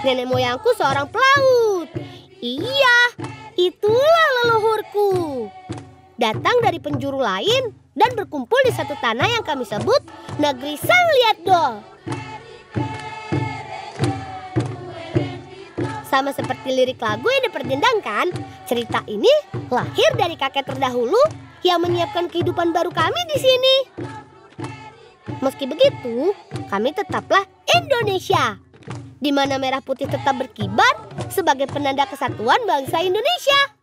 Nenek moyangku seorang pelaut. Iya, itulah leluhurku. Datang dari penjuru lain dan berkumpul di satu tanah yang kami sebut Negeri Sang Liatdol. Sama seperti lirik lagu yang diperdenangkan, cerita ini lahir dari kakek terdahulu yang menyiapkan kehidupan baru kami di sini. Meski begitu, kami tetaplah Indonesia, di mana merah putih tetap berkibar sebagai penanda kesatuan bangsa Indonesia.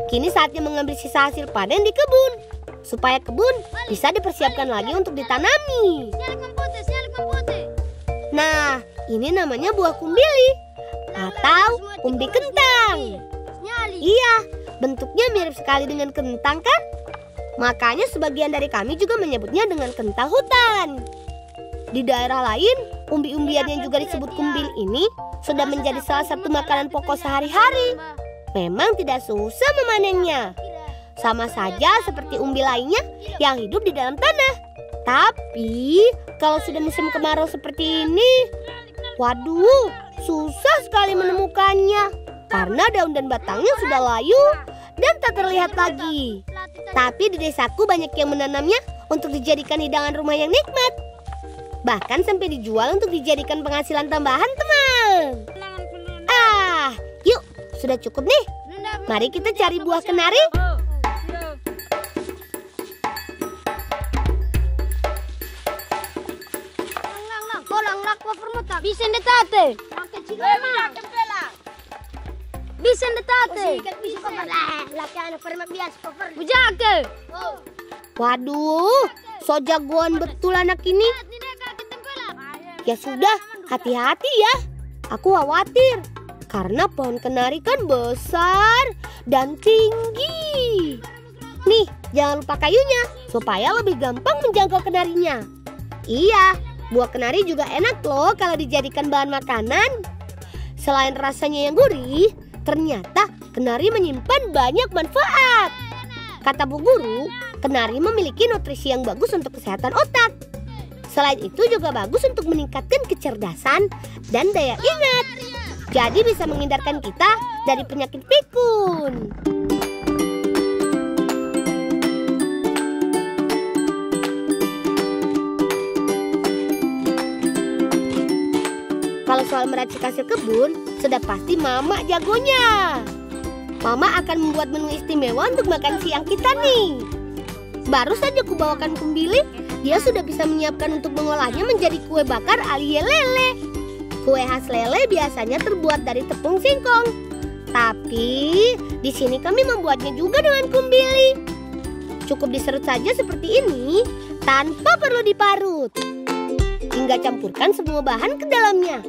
Kini saatnya mengambil sisa hasil panen di kebun, supaya kebun bisa dipersiapkan lagi untuk ditanami. Nah, ini namanya buah kumbili atau umbi kentang. Iya, bentuknya mirip sekali dengan kentang kan? Makanya sebagian dari kami juga menyebutnya dengan kentang hutan. Di daerah lain, umbi-umbian yang juga disebut kumbil ini sudah menjadi salah satu makanan pokok sehari-hari. Memang tidak susah memanennya. Sama saja seperti umbi lainnya yang hidup di dalam tanah. Tapi kalau sudah musim kemarau seperti ini, waduh, susah sekali menemukannya. Karena daun dan batangnya sudah layu dan tak terlihat lagi. Tapi di desaku banyak yang menanamnya untuk dijadikan hidangan rumah yang nikmat. Bahkan sampai dijual untuk dijadikan penghasilan tambahan, teman. Yuk, sudah cukup nih. Mari kita cari buah kenari. Waduh, so jagoan betul anak ini. Ya sudah, hati-hati ya. Aku khawatir karena pohon kenari kan besar dan tinggi. Nih, jangan lupa kayunya supaya lebih gampang menjangkau kenarinya. Iya, buah kenari juga enak loh kalau dijadikan bahan makanan. Selain rasanya yang gurih, ternyata kenari menyimpan banyak manfaat. Kata Bu Guru, kenari memiliki nutrisi yang bagus untuk kesehatan otak. Selain itu juga bagus untuk meningkatkan kecerdasan dan daya ingat. Jadi bisa menghindarkan kita dari penyakit pikun. Kalau soal meracik hasil kebun, sudah pasti Mama jagonya. Mama akan membuat menu istimewa untuk makan siang kita nih. Baru saja kubawakan kumbili, dia sudah bisa menyiapkan untuk mengolahnya menjadi kue bakar alias lele. Kue khas lele biasanya terbuat dari tepung singkong. Tapi di sini kami membuatnya juga dengan kumbili. Cukup diserut saja seperti ini tanpa perlu diparut. Hingga campurkan semua bahan ke dalamnya.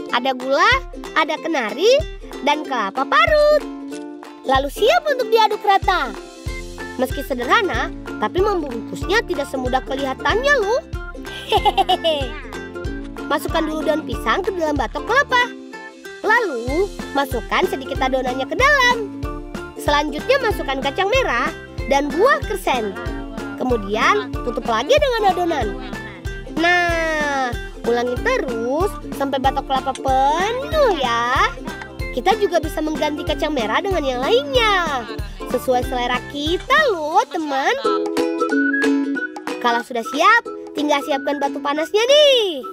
Ada gula, ada kenari, dan kelapa parut. Lalu siap untuk diaduk rata. Meski sederhana, tapi membungkusnya tidak semudah kelihatannya loh. Hehehe. Masukkan dulu daun pisang ke dalam batok kelapa. Lalu masukkan sedikit adonannya ke dalam. Selanjutnya masukkan kacang merah dan buah kersen. Kemudian tutup lagi dengan adonan. Nah, ulangi terus sampai batok kelapa penuh ya. Kita juga bisa mengganti kacang merah dengan yang lainnya. Sesuai selera kita loh teman. Kalau sudah siap, tinggal siapkan batu panasnya nih.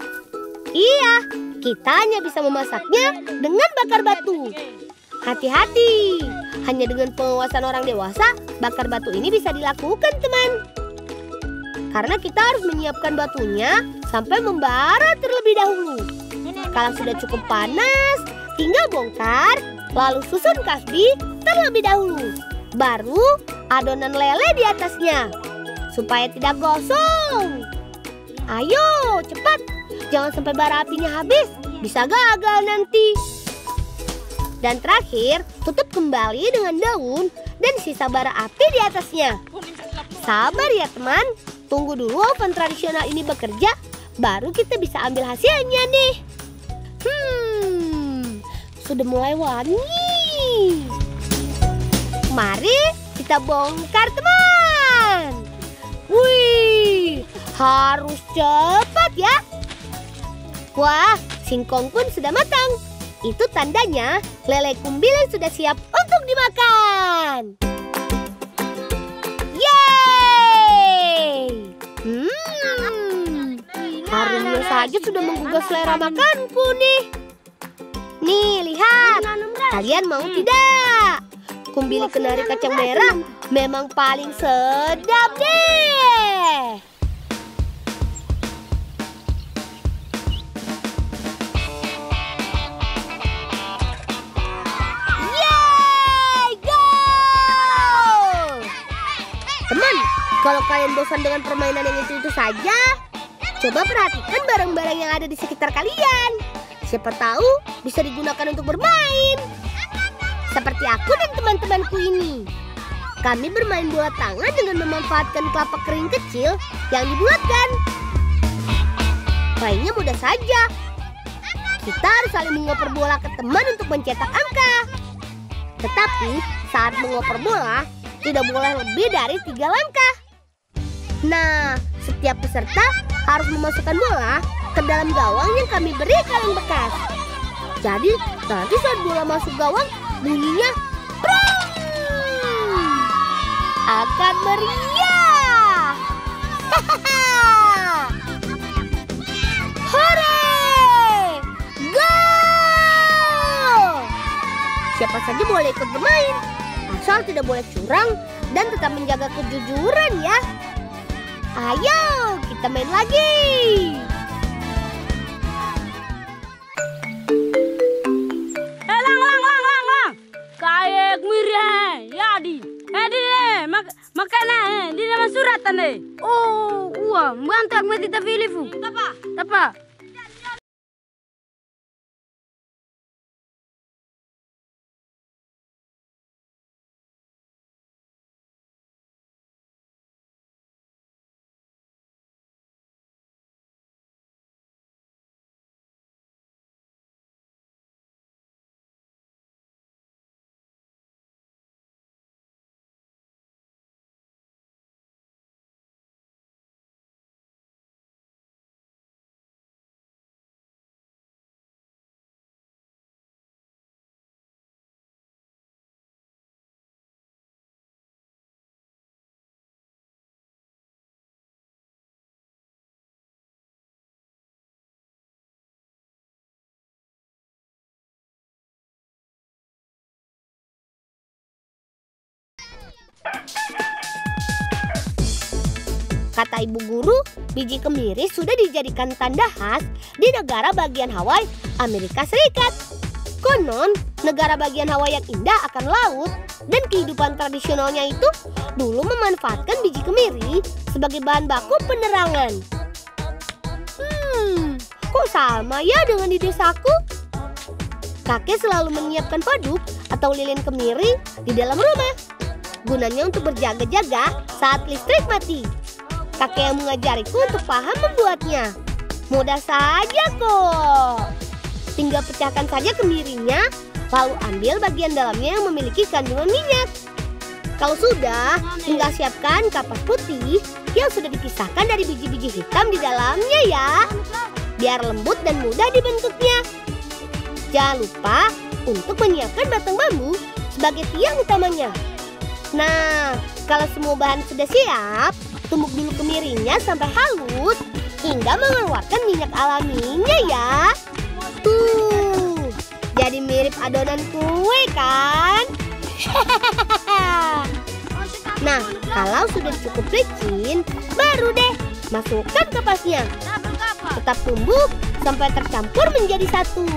Iya, kita hanya bisa memasaknya dengan bakar batu. Hati-hati, hanya dengan pengawasan orang dewasa, bakar batu ini bisa dilakukan teman. Karena kita harus menyiapkan batunya sampai membara terlebih dahulu. Kalau sudah cukup panas, tinggal bongkar, lalu susun kasbi terlebih dahulu. Baru adonan lele di atasnya, supaya tidak gosong. Ayo, cepat. Jangan sampai bara apinya habis, bisa gagal nanti. Dan terakhir, tutup kembali dengan daun dan sisa bara api di atasnya. sabar ya teman. Tunggu dulu oven tradisional ini bekerja, baru kita bisa ambil hasilnya nih. Sudah mulai wangi. Mari kita bongkar teman. Wih, harus cepat ya. Wah, singkong pun sudah matang. Itu tandanya lele kumbiling sudah siap untuk dimakan. Yeay! Harumnya saja sudah menggugah selera makanku nih. Nih, lihat. Kalian mau tidak? Kumbili kenari kacang merah memang paling sedap deh. Teman, kalau kalian bosan dengan permainan yang itu saja, coba perhatikan barang-barang yang ada di sekitar kalian. Siapa tahu bisa digunakan untuk bermain. Seperti aku dan teman-temanku ini. Kami bermain bola tangan dengan memanfaatkan kelapa kering kecil yang dibuatkan. Mainnya mudah saja. Kita harus saling mengoper bola ke teman untuk mencetak angka. Tetapi saat mengoper bola, tidak boleh lebih dari 3 langkah. Nah, setiap peserta harus memasukkan bola ke dalam gawang yang kami beri kaleng bekas. Jadi, nanti saat bola masuk gawang, bunyinya prang! Akan meriah. Hore! Go! Siapa saja boleh ikut bermain. Asal tidak boleh curang dan tetap menjaga kejujuran ya. Ayo kita main lagi. Lang. Kayak mirah ya di. Di makanya di nama suratan deh. Oh, mantap mati tafilifu. Tapa. Kata ibu guru, biji kemiri sudah dijadikan tanda khas di negara bagian Hawaii, Amerika Serikat. Konon, negara bagian Hawaii yang indah akan laut dan kehidupan tradisionalnya itu dulu memanfaatkan biji kemiri sebagai bahan baku penerangan. Kok sama ya dengan di desaku? Kakek selalu menyiapkan paduk atau lilin kemiri di dalam rumah. Gunanya untuk berjaga-jaga saat listrik mati. Kakek yang mengajariku untuk paham membuatnya. Mudah saja kok. Tinggal pecahkan saja kemirinya, lalu ambil bagian dalamnya yang memiliki kandungan minyak. Kalau sudah, tinggal siapkan kapas putih yang sudah dipisahkan dari biji-biji hitam di dalamnya ya. Biar lembut dan mudah dibentuknya. Jangan lupa untuk menyiapkan batang bambu sebagai tiang utamanya. Nah, kalau semua bahan sudah siap, tumbuk dulu kemirinya sampai halus hingga mengeluarkan minyak alaminya ya. Tuh, jadi mirip adonan kue kan? Nah, kalau sudah cukup licin, baru deh masukkan kapasnya. Tetap tumbuk sampai tercampur menjadi satu.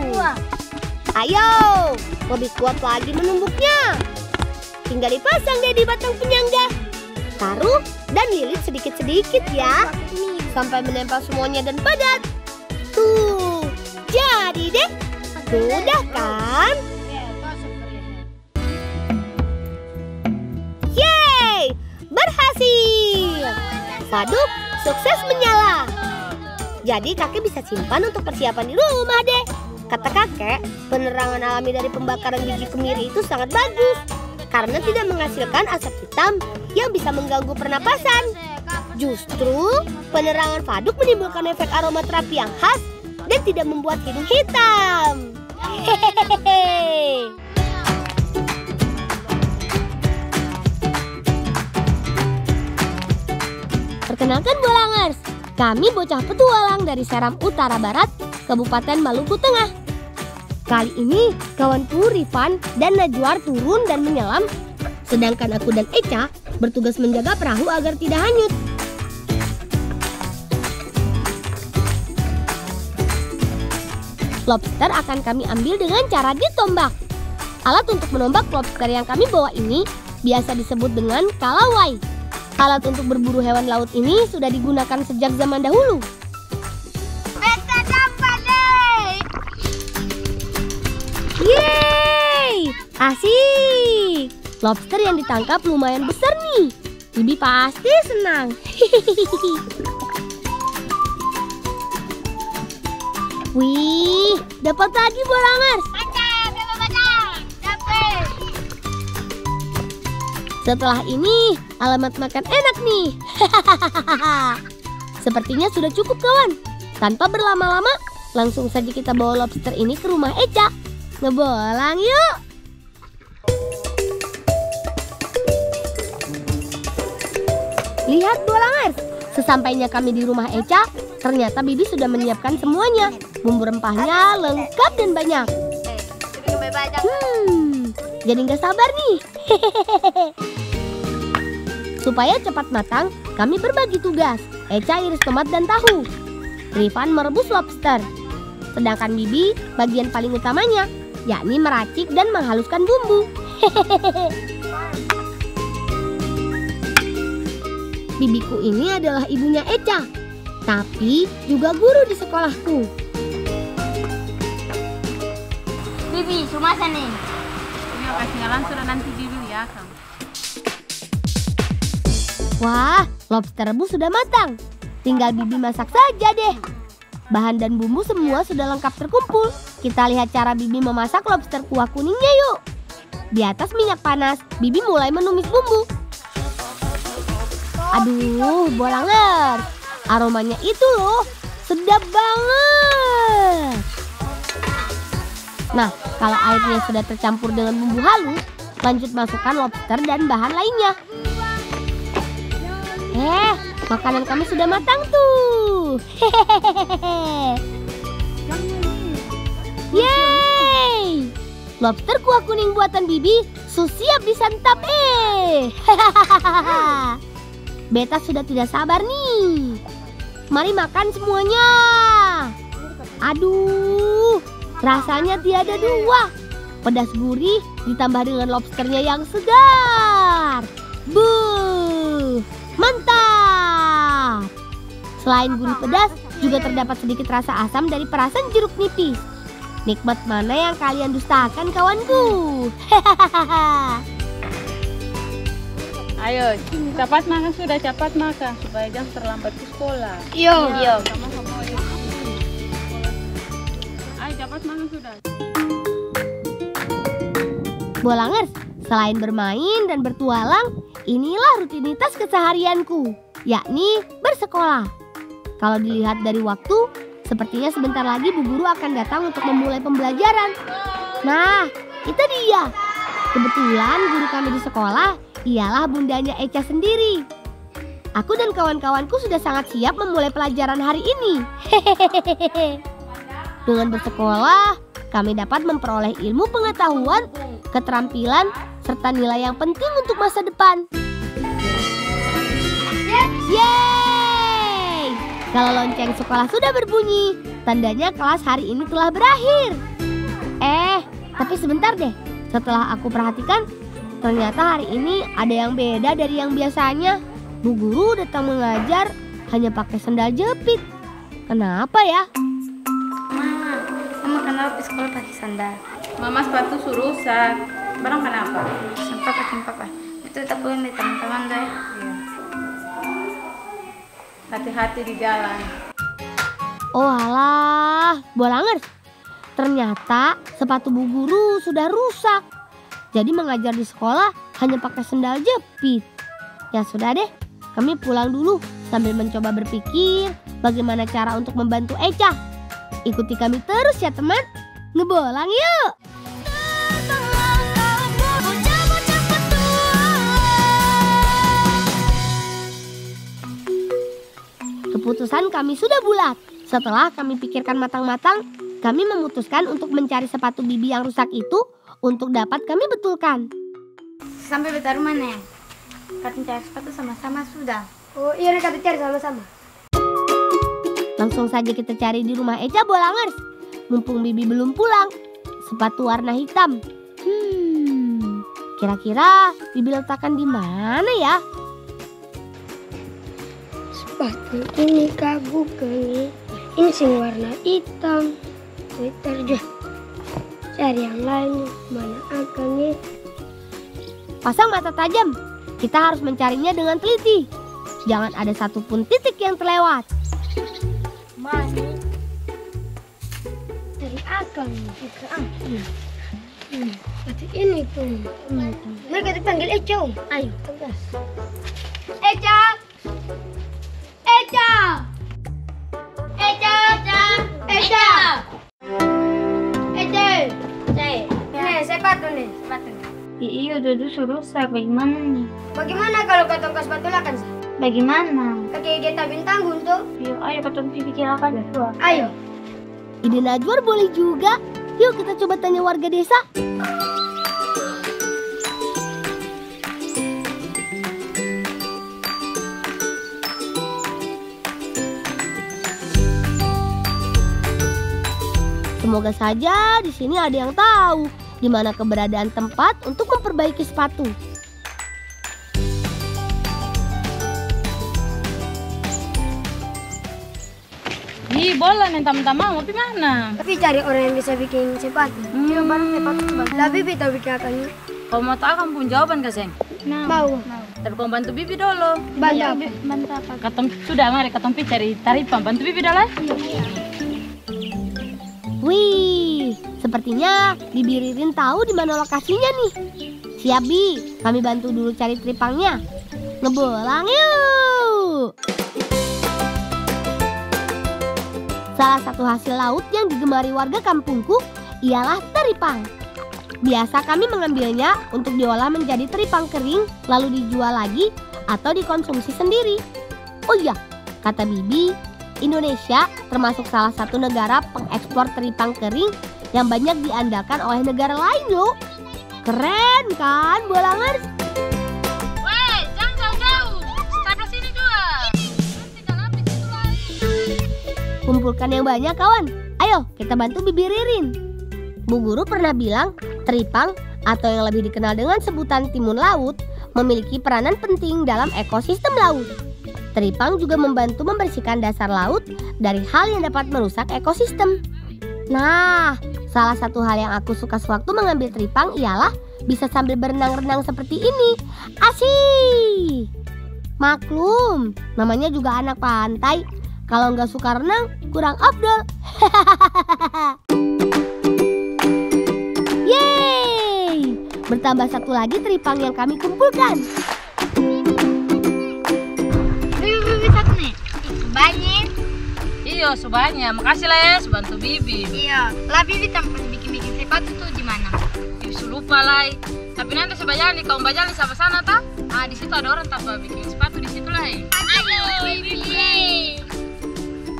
Ayo, lebih kuat lagi menumbuknya. Tinggal dipasang deh di batang penyangga. Taruh dan lilit sedikit-sedikit ya, sampai menempel semuanya dan padat. Tuh, jadi deh. Mudah kan? Yeay, berhasil. Faduk sukses menyala. Jadi kakek bisa simpan untuk persiapan di rumah deh. Kata kakek, penerangan alami dari pembakaran biji kemiri itu sangat bagus karena tidak menghasilkan asap hitam yang bisa mengganggu pernapasan. Justru penerangan Faduk menimbulkan efek aromaterapi yang khas dan tidak membuat hidung hitam. Hehehe. Perkenalkan Bolangers, kami bocah petualang dari Seram Utara Barat, Kabupaten Maluku Tengah. Kali ini kawanku Rifan dan Najwar turun dan menyelam, sedangkan aku dan Eca bertugas menjaga perahu agar tidak hanyut. Lobster akan kami ambil dengan cara ditombak. Alat untuk menombak lobster yang kami bawa ini biasa disebut dengan kalawai. Alat untuk berburu hewan laut ini sudah digunakan sejak zaman dahulu. Beta dapat deh. Yeay, asik. Lobster yang ditangkap lumayan besar nih. Bibi pasti senang. Wih, dapat lagi Bolangers. Setelah ini, alamat makan enak nih. Sepertinya sudah cukup kawan. Tanpa berlama-lama, langsung saja kita bawa lobster ini ke rumah Eca. Ngebolang yuk. Lihat Bolangers, sesampainya kami di rumah Eca, ternyata Bibi sudah menyiapkan semuanya. Bumbu rempahnya lengkap dan banyak. Jadi nggak sabar nih. Supaya cepat matang, kami berbagi tugas. Eca iris tomat dan tahu. Rifan merebus lobster. Sedangkan Bibi bagian paling utamanya, yakni meracik dan menghaluskan bumbu. Bibiku ini adalah ibunya Eca, tapi juga guru di sekolahku. Bibi, cuma sana. Ini kasih jalan sudah nanti dulu ya, Kang. Wah, lobster rebus sudah matang. Tinggal Bibi masak saja deh. Bahan dan bumbu semua sudah lengkap terkumpul. Kita lihat cara Bibi memasak lobster kuah kuningnya yuk. Di atas minyak panas, Bibi mulai menumis bumbu. Aduh, Bolangers, aromanya itu loh, sedap banget. Nah, kalau airnya sudah tercampur dengan bumbu halus, lanjut masukkan lobster dan bahan lainnya. Makanan kami sudah matang tuh. Yeay! Lobster kuah kuning buatan Bibi siap disantap. Beta sudah tidak sabar nih. Mari makan semuanya. Aduh, rasanya tiada dua. Pedas gurih ditambah dengan lobsternya yang segar. Buh, mantap. Selain gurih pedas, juga terdapat sedikit rasa asam dari perasan jeruk nipis. Nikmat mana yang kalian dustakan kawanku? Ayo, cepat makan sudah, cepat makan supaya jangan terlambat ke sekolah. Yo. Sama-sama ayo. Ayo cepat makan sudah. Bolangers, selain bermain dan bertualang, inilah rutinitas keseharianku, yakni bersekolah. Kalau dilihat dari waktu, sepertinya sebentar lagi Bu Guru akan datang untuk memulai pembelajaran. Nah, itu dia. Kebetulan guru kami di sekolah ialah bundanya Eca sendiri. Aku dan kawan-kawanku sudah sangat siap memulai pelajaran hari ini. Hehehe. Dengan bersekolah, kami dapat memperoleh ilmu pengetahuan, keterampilan, serta nilai yang penting untuk masa depan. Yeay! Kalau lonceng sekolah sudah berbunyi, tandanya kelas hari ini telah berakhir. Tapi sebentar deh. Setelah aku perhatikan, ternyata hari ini ada yang beda dari yang biasanya. Bu Guru datang mengajar hanya pakai sandal jepit. Kenapa ya? Mama kenapa sekolah pakai sandal? Mama sepatu suruh rusak. Barang kenapa? Sampai pakai papa. Itu tak boleh nih teman-teman deh. hati-hati di jalan. Oh alah, Bolangers. Ternyata sepatu Bu Guru sudah rusak. Jadi mengajar di sekolah hanya pakai sendal jepit. Ya sudah deh, kami pulang dulu sambil mencoba berpikir bagaimana cara untuk membantu Echa. Ikuti kami terus ya teman. Ngebolang yuk! Keputusan kami sudah bulat. Setelah kami pikirkan matang-matang, kami memutuskan untuk mencari sepatu Bibi yang rusak itu untuk dapat kami betulkan. Sampai beta rumah nih. Kata cari sepatu sama-sama sudah. Oh iya, kata cari sama-sama. Langsung saja kita cari di rumah Echa Bolangers. Mumpung Bibi belum pulang. Sepatu warna hitam. Kira-kira Bibi letakkan di mana ya? Sepatu ini bukan ini sing warna hitam. Terjun cari yang lain mana akannya. Pasang mata tajam. Kita harus mencarinya dengan teliti. Jangan ada satupun titik yang terlewat. Mana? Dari akang ke akang. Seperti ini tuh. Mereka dipanggil Echa. Ayo, tegas. Echa! Echa! Echa! Echa! Echa! Nih, sepatu nih. Iya, udah rusak. Bagaimana nih? Bagaimana kalau katong kas batulakan sih? Bagaimana? Kaki kita bintang untuk. Ayo ketemu pikirkan dulu. Ayo. Ide Najwa boleh juga. Yuk kita coba tanya warga desa. Semoga saja di sini ada yang tahu di mana keberadaan tempat untuk memperbaiki sepatu. Ih, bola nih teman-teman, tapi mana? Tapi cari orang yang bisa bikin sepatu. Coba barang sepatu coba. Tapi kita bikin akannya. Kau mau tahu kamu pun jawaban kak Seng? Mau. Tapi kau bantu Bibi dulu. Bantu apa? Katong sudah mari katong cari tarifan. Bantu Bibi dulu. Wih, sepertinya Bibi Ririn tahu di mana lokasinya nih. Siap Bi, kami bantu dulu cari teripangnya. Ngebolang yuk! Salah satu hasil laut yang digemari warga kampungku ialah teripang. Biasa kami mengambilnya untuk diolah menjadi teripang kering lalu dijual lagi atau dikonsumsi sendiri. Oh iya, kata Bibi, Indonesia termasuk salah satu negara pengekspor teripang kering yang banyak diandalkan oleh negara lain loh. Keren kan, Bolangers? Weh, jangan jauh-jauh. Sebelah sini juga. Nanti dalam di situ lagi. Kumpulkan yang banyak kawan. Ayo kita bantu Bibi Ririn. Bu Guru pernah bilang teripang atau yang lebih dikenal dengan sebutan timun laut memiliki peranan penting dalam ekosistem laut. Teripang juga membantu membersihkan dasar laut dari hal yang dapat merusak ekosistem. Nah, salah satu hal yang aku suka sewaktu mengambil teripang ialah bisa sambil berenang-renang seperti ini. Asyik! Maklum, namanya juga anak pantai. Kalau nggak suka renang, kurang afdol. Yeay! Bertambah satu lagi teripang yang kami kumpulkan. Bibi satu nih. Banyak. Iya, sebanyak. Makasih lah ya, bantu Bibi. Iya. Lah Bibi tempat bikin sepatu tuh di mana? Bibi lupa lah. Tapi nanti sebanyak nih kau bajali sama sana tak? Ah, di situ ada orang tanpa bikin sepatu di situ lah. Ayo Bibi.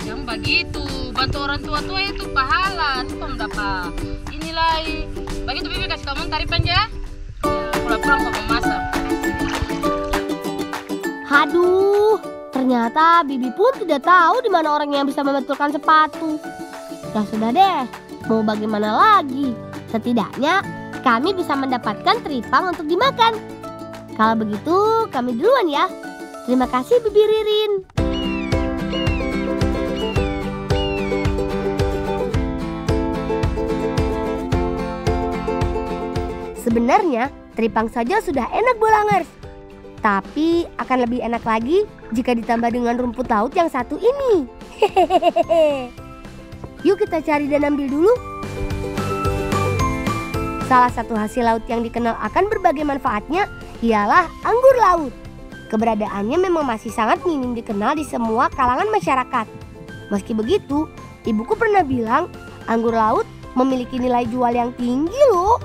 Yang begitu, bantu orang tua-tua itu pahala. Itu kamu dapat inilah. Begitu Bibi kasih kamu tarifan ya. Pulang-pulang kau memasak. Haduh, ternyata Bibi pun tidak tahu di mana orang yang bisa membetulkan sepatu. Ya sudah deh, mau bagaimana lagi? Setidaknya kami bisa mendapatkan teripang untuk dimakan. Kalau begitu, kami duluan ya. Terima kasih Bibi Ririn. Sebenarnya, teripang saja sudah enak Bolangers. Tapi akan lebih enak lagi jika ditambah dengan rumput laut yang satu ini. Hehehe. Yuk kita cari dan ambil dulu. Salah satu hasil laut yang dikenal akan berbagai manfaatnya ialah anggur laut. Keberadaannya memang masih sangat minim dikenal di semua kalangan masyarakat. Meski begitu, ibuku pernah bilang anggur laut memiliki nilai jual yang tinggi loh.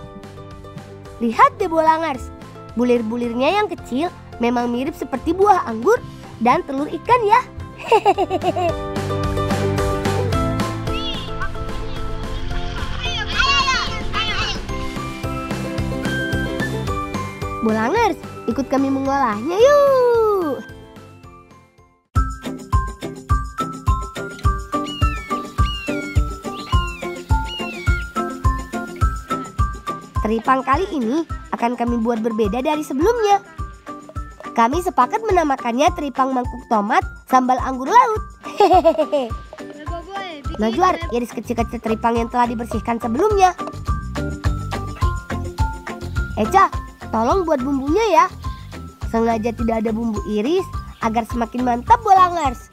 Lihat deh Bolangers, bulir-bulirnya yang kecil memang mirip seperti buah anggur dan telur ikan ya. Hehehe. Bolangers, ikut kami mengolahnya yuk. Teripang kali ini akan kami buat berbeda dari sebelumnya. Kami sepakat menamakannya teripang mangkuk tomat sambal anggur laut. Hehehe. Najwa, iris kecil-kecil teripang yang telah dibersihkan sebelumnya. Eca, tolong buat bumbunya ya. Sengaja tidak ada bumbu iris agar semakin mantap Bolangers.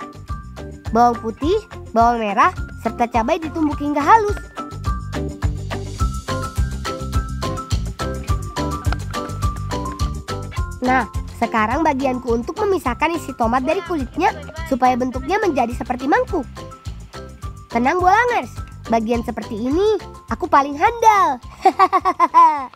Bawang putih, bawang merah, serta cabai ditumbuk hingga halus. Nah, sekarang bagianku untuk memisahkan isi tomat dari kulitnya supaya bentuknya menjadi seperti mangkuk. Tenang Bolangers, bagian seperti ini aku paling handal. Hahaha.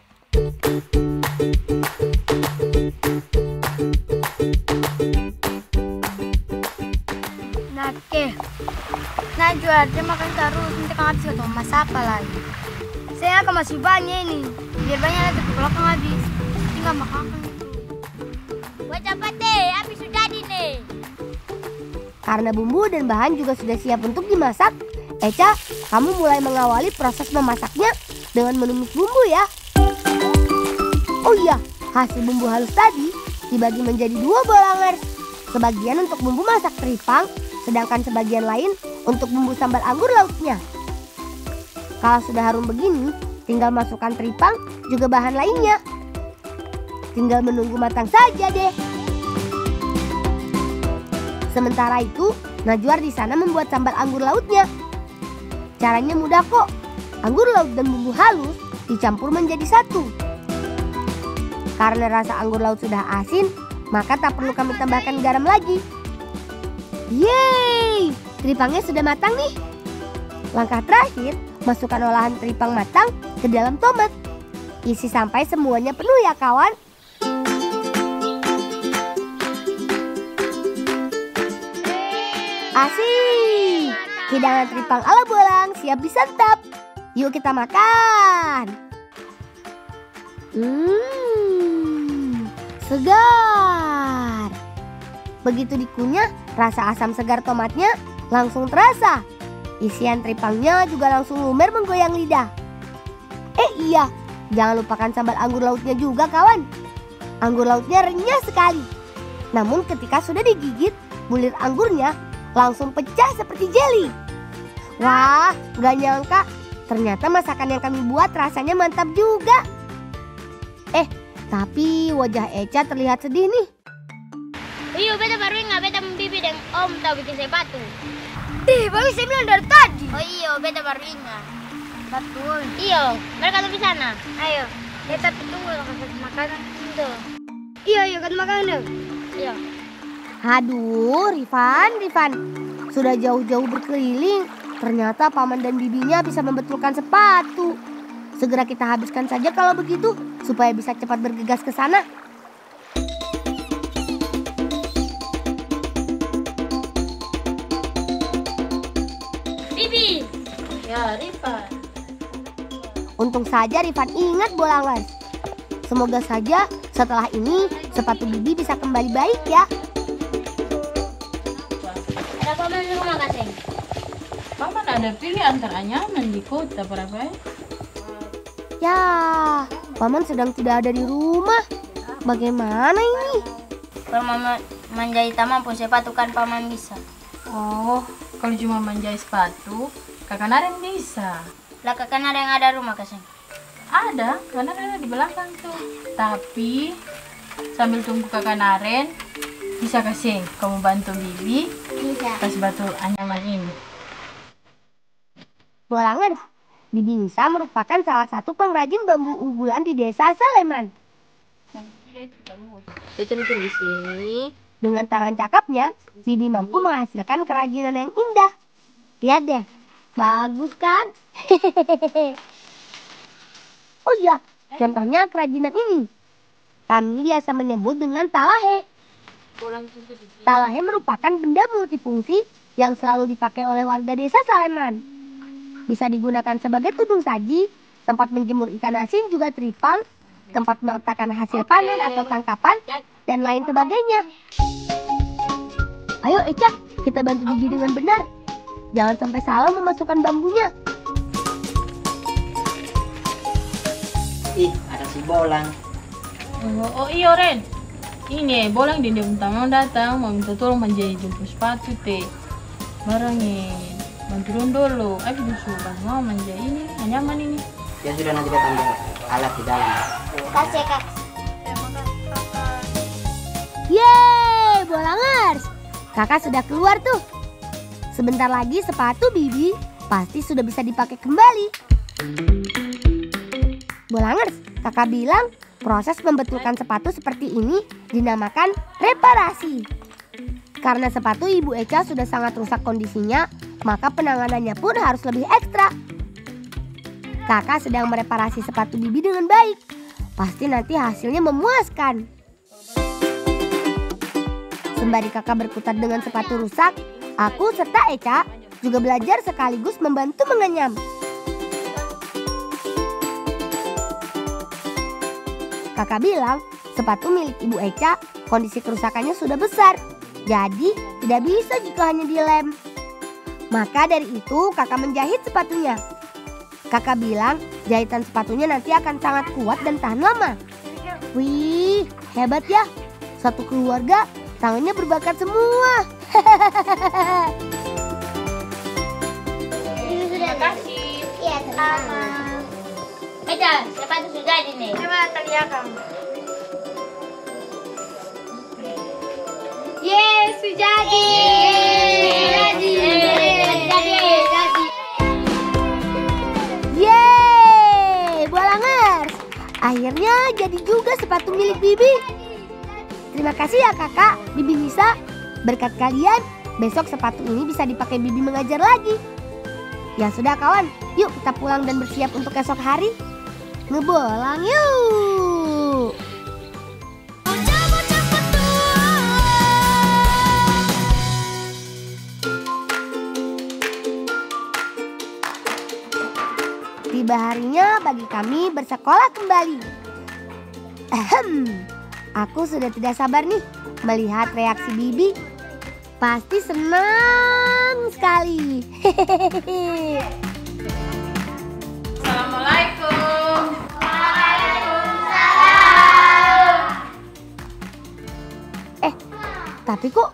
Najwa, dia makan terus, nanti kan habis ketemu mas apa lagi. Saya akan masih banyak ini, biar banyak nanti ke belakang habis. Tinggal makan itu. Buat cepat deh, habis sudah nih. Karena bumbu dan bahan juga sudah siap untuk dimasak, Eca, kamu mulai mengawali proses memasaknya dengan menumis bumbu ya. Oh iya, hasil bumbu halus tadi dibagi menjadi 2 Bolangers. Sebagian untuk bumbu masak teripang, sedangkan sebagian lain untuk bumbu sambal anggur lautnya. Kalau sudah harum begini, tinggal masukkan teripang juga bahan lainnya. Tinggal menunggu matang saja deh. Sementara itu, Najwa di sana membuat sambal anggur lautnya. Caranya mudah kok. Anggur laut dan bumbu halus dicampur menjadi satu. Karena rasa anggur laut sudah asin, maka tak perlu kami tambahkan garam lagi. Yeay, teripangnya sudah matang nih. Langkah terakhir, masukkan olahan teripang matang ke dalam tomat. Isi sampai semuanya penuh ya kawan. Asik, hidangan teripang ala Bolang siap disantap. Yuk kita makan. Segar. Begitu dikunyah, rasa asam segar tomatnya langsung terasa. Isian teripangnya juga langsung lumer menggoyang lidah. Iya, jangan lupakan sambal anggur lautnya juga kawan. Anggur lautnya renyah sekali. Namun ketika sudah digigit, bulir anggurnya langsung pecah seperti jeli. Wah, gak nyangka. Ternyata masakan yang kami buat rasanya mantap juga. Tapi wajah Eca terlihat sedih nih. Iya, beta baru ingat beta bibi dan om tahu bikin sepatu. Baru saya bilang dari tadi. Oh iya, beta baru ingat. Betul. Iya, mereka tuh di sana. Ayo, beta tunggu kasih makanan itu. Iya, kan makanan. Iya. Aduh, Rifan. Sudah jauh-jauh berkeliling. Ternyata paman dan bibinya bisa membetulkan sepatu. Segera kita habiskan saja kalau begitu, supaya bisa cepat bergegas ke sana. Bibi. Ya, Rifan. Untung saja Rifan ingat Bolangers. Semoga saja setelah ini sepatu bibi bisa kembali baik ya. Ada paman di rumah Kaseng. Paman ada pilih antara nyaman di kota berapa ya? Ya, paman sedang tidak ada di rumah. Bagaimana ini? Kalau mama menjahit taman pun sepatu kan paman bisa. Oh, kalau cuma menjahit sepatu, kakak Naren bisa. Lah kakak ada yang ada rumah Kaseng. Ada, karena ada di belakang tuh. Tapi sambil tunggu kakak Naren, bisa kasih kamu bantu Bibi Bisa. kasih batu anyaman ini. Bolangan, Bibi Nisa merupakan salah satu pengrajin bambu unggulan di desa Saleman. Saya bikin di sini. Dengan tangan cakapnya, Bibi mampu menghasilkan kerajinan yang indah. Lihat deh, bagus kan? Oh iya, contohnya kerajinan ini. Kami biasa menyebut dengan talahe. Talahe merupakan benda multifungsi yang selalu dipakai oleh warga desa Saleman. Bisa digunakan sebagai tudung saji, tempat menjemur ikan asin juga tripal, tempat meletakkan hasil panen atau tangkapan, dan lain sebagainya. Ayo Eca, kita bantu Bibi dengan benar. Jangan sampai salah memasukkan bambunya. Ih, ada si Bolang. Oh iya Ren, ini Bolang dia utama datang mau minta tolong menjahit jemput sepatu teh. Barangnya bantu dulu. Aku suruh mau menjahit ini anyaman ini. Ya sudah, nanti kita ambil alat di dalam. Kasih ya, Kak. Yeay, Bolangers. Kakak sudah keluar tuh. Sebentar lagi sepatu Bibi pasti sudah bisa dipakai kembali. Bolangers, kakak bilang proses membetulkan sepatu seperti ini dinamakan reparasi. Karena sepatu Ibu Eca sudah sangat rusak kondisinya, maka penanganannya pun harus lebih ekstra. Kakak sedang mereparasi sepatu Bibi dengan baik. Pasti nanti hasilnya memuaskan. Sembari kakak berkutat dengan sepatu rusak, aku serta Eca juga belajar sekaligus membantu mengenyam. Kakak bilang sepatu milik Ibu Eca kondisi kerusakannya sudah besar, jadi tidak bisa jika hanya dilem. Maka dari itu kakak menjahit sepatunya. Kakak bilang jahitan sepatunya nanti akan sangat kuat dan tahan lama. Wih, hebat ya. Satu keluarga tangannya berbakat semua. Terima kasih. Iya, sama. Eca, sepatu sudah jadi nih. Coba lihat kamu. Yes, sudah jadi. Yeay, Bolangers. Akhirnya jadi juga sepatu milik Bibi. Terima kasih ya kakak, Bibi Nisa. Berkat kalian, besok sepatu ini bisa dipakai Bibi mengajar lagi. Ya sudah kawan, yuk kita pulang dan bersiap untuk esok hari. Ngebolang yuk. Tiba harinya bagi kami bersekolah kembali. Aku sudah tidak sabar nih melihat reaksi Bibi. Pasti senang sekali. Assalamualaikum. Tapi kok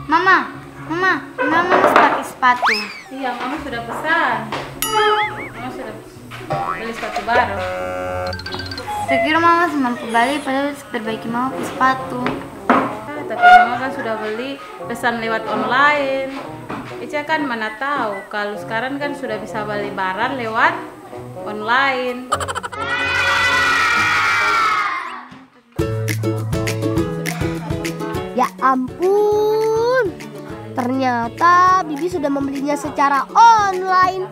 Mama harus pakai sepatu. Iya, Mama sudah pesan. Mama sudah beli sepatu baru. Saya kira Mama masih mampu balik, padahal harus perbaiki Mama pakai sepatu. Tapi Mama kan sudah beli pesan lewat online. Ica kan mana tahu kalau sekarang kan sudah bisa beli barang lewat online. ya ampun, ternyata Bibi sudah membelinya secara online.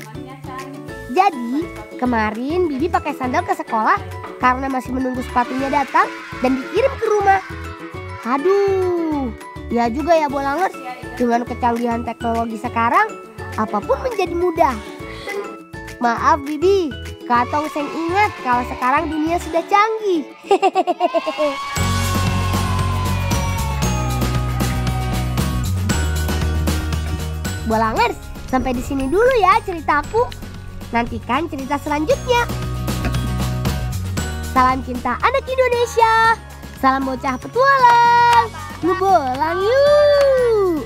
Jadi kemarin Bibi pakai sandal ke sekolah karena masih menunggu sepatunya datang dan dikirim ke rumah. Aduh, ya juga ya Bolangers, dengan kecanggihan teknologi sekarang apapun menjadi mudah. Maaf Bibi, Katong seng ingat kalau sekarang dunia sudah canggih. Bolangers, sampai di sini dulu ya ceritaku. Nantikan cerita selanjutnya. Salam cinta anak Indonesia. Salam bocah petualang. Ngebolang yuk.